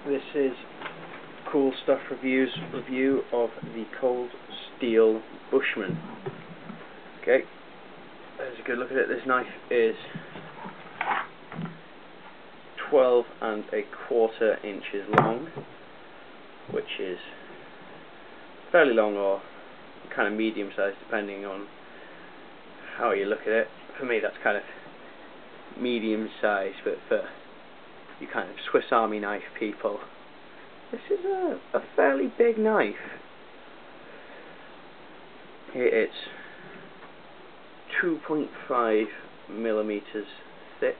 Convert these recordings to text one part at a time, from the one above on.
This is Cool Stuff Reviews review of the Cold Steel Bushman. Okay, there's a good look at it. This knife is 12¼ inches long, which is fairly long or kind of medium sized depending on how you look at it. For me that's kind of medium sized, but for you kind of Swiss Army knife people, this is a fairly big knife. It's 2.5 millimeters thick,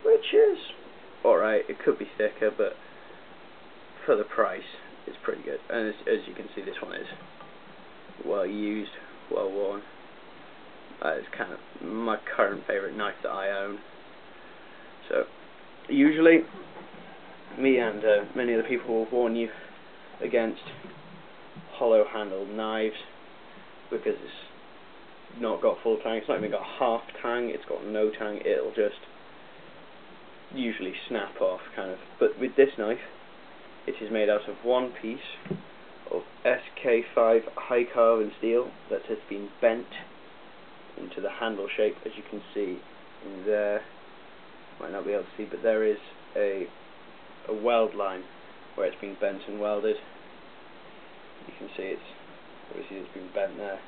which is alright. It could be thicker, but for the price it's pretty good. And as you can see, this one is well used, well worn. It's kind of my current favourite knife that I own. So usually me and many other people will warn you against hollow handled knives because it's not got full tang. It's not even got half tang, it's got no tang. It'll just usually snap off kind of. But with this knife, it is made out of one piece of SK5 high carbon steel that has been bent into the handle shape, as you can see in there. Might not be able to see, but there is a weld line where it's been bent and welded. You can see it's been bent there.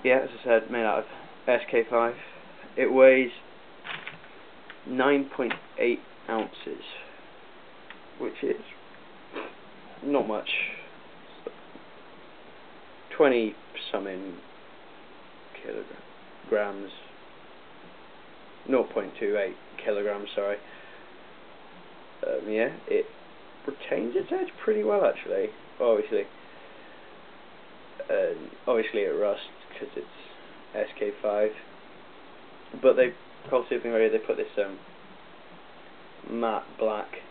Yeah, as I said, made out of SK5. It weighs 9.8 ounces, which is not much. 20-something kilograms. 0.28 kilograms, sorry. Yeah, it retains its edge pretty well, actually. Obviously it rusts because it's SK5. But they put this matte black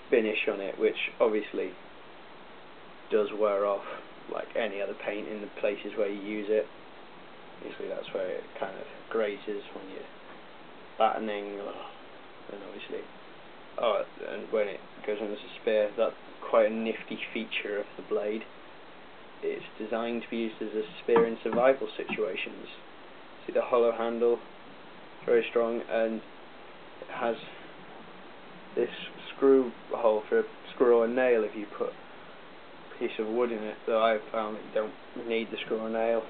finish on it, which obviously does wear off like any other paint in the places where you use it. Obviously that's where it kind of grazes when you're battening, and obviously and when it goes on as a spear. That's quite a nifty feature of the blade. It's designed to be used as a spear in survival situations. See the hollow handle, very strong, and it has this screw hole for a screw or nail if you put a piece of wood in it, though I've found that you don't need the screw or nail.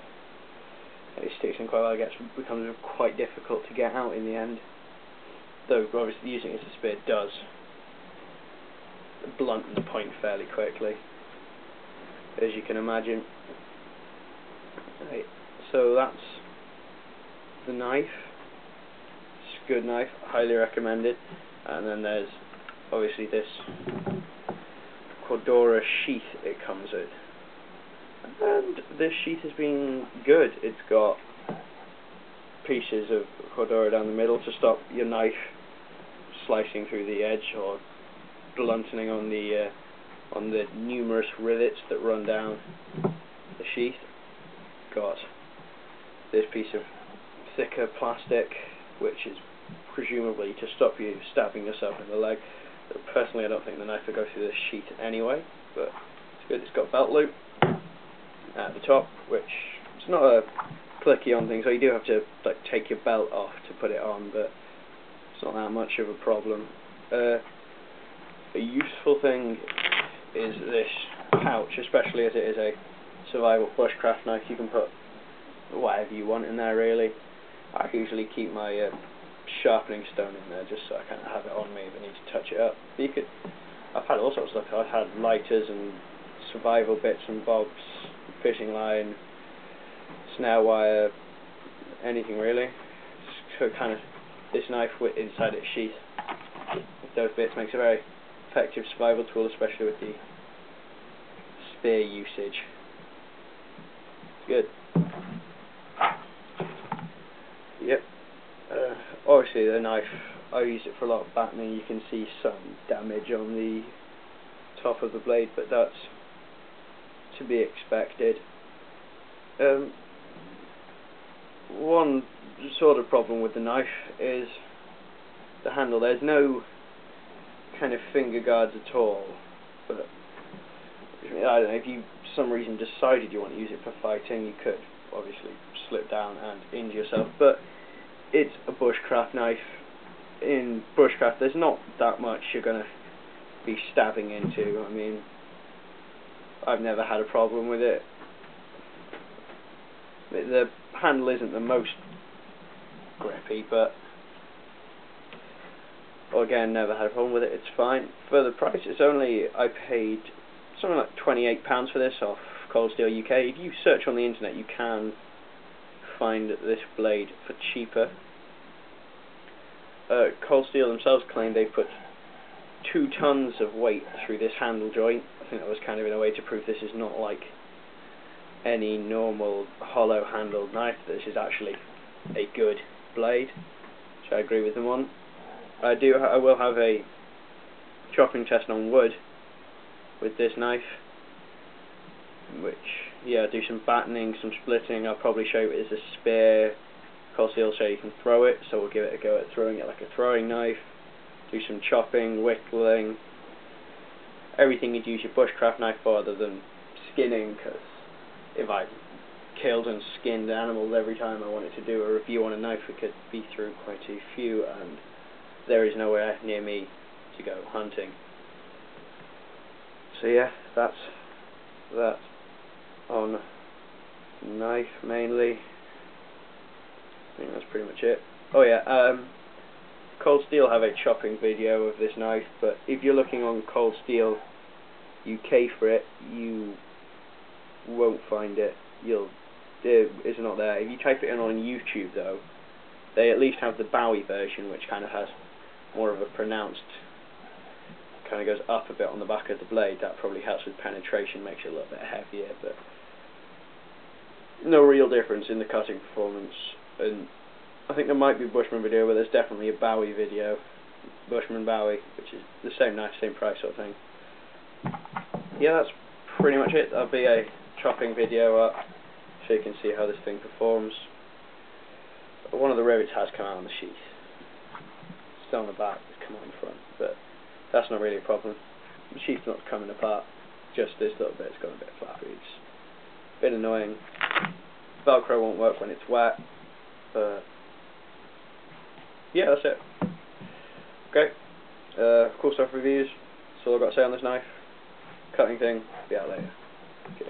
It sticks in quite well. It becomes quite difficult to get out in the end, though obviously using it as a spear does blunt the point fairly quickly, as you can imagine. Right, so that's the knife. It's a good knife, highly recommended. And then there's obviously this Cordura sheath it comes with, and this sheath has been good. It's got pieces of Cordura down the middle to stop your knife slicing through the edge or blunting on the numerous rivets that run down the sheath. Got this piece of thicker plastic, which is presumably to stop you stabbing yourself in the leg. But personally, I don't think the knife will go through this sheath anyway, but it's good. It's got belt loop at the top, which it's not a clicky on thing, so you do have to like take your belt off to put it on, but it's not that much of a problem. A useful thing is this pouch, especially as it is a survival bushcraft knife. You can put whatever you want in there, really. I usually keep my sharpening stone in there just so I kind of have it on me if I need to touch it up. But I've had all sorts of stuff. I've had lighters and survival bits and bobs, fishing line, snare wire, anything really. So kind of this knife with inside its sheath with those bits makes a very effective survival tool, especially with the spear usage. It's good. Yep. Obviously the knife, I use it for a lot of battening. You can see some damage on the top of the blade, but that's to be expected. One sort of problem with the knife is the handle. There's no kind of finger guards at all, but I don't know, if you for some reason decided you want to use it for fighting, you could obviously slip down and injure yourself, but it's a bushcraft knife. In bushcraft there's not that much you're going to be stabbing into. I mean, I've never had a problem with it. The handle isn't the most grippy, but again, never had a problem with it. It's fine. For the price, it's only, I paid something like £28 for this off Cold Steel UK. If you search on the internet, you can find this blade for cheaper. Cold Steel themselves claim they put 2 tons of weight through this handle joint. I think that was kind of in a way to prove this is not like any normal hollow handled knife. This is actually a good blade, which I agree with them on. I will have a chopping test on wood with this knife, which, yeah, do some battening, some splitting. I'll probably show you it as a spear. Cold Steel will show you can throw it, so we'll give it a go at throwing it like a throwing knife. Do some chopping, whittling, everything you'd use your bushcraft knife for other than skinning, because if I killed and skinned animals every time I wanted to do a review on a knife, we could be through quite a few, and there is nowhere near me to go hunting. So yeah, that's that on knife mainly. I think that's pretty much it. Oh yeah, Cold Steel have a chopping video of this knife, but if you're looking on Cold Steel UK for it, you won't find it. It's not there. If you type it in on YouTube though, they at least have the Bowie version, which kind of has more of a pronounced, kind of goes up a bit on the back of the blade. That probably helps with penetration, makes it a little bit heavier, but no real difference in the cutting performance. And I think there might be a Bushman video, but there's definitely a Bowie video, Bushman Bowie, which is the same knife, same price sort of thing. Yeah, that's pretty much it. There'll be a chopping video up so you can see how this thing performs. One of the rivets has come out on the sheath. Still on the back, it's come out in front, but that's not really a problem. The sheath's not coming apart, just this little bit's got a bit flappy. It's a bit annoying. Velcro won't work when it's wet, but yeah, that's it. Okay, cool stuff reviews. That's all I've got to say on this knife. Cutting thing, be out later. Okay.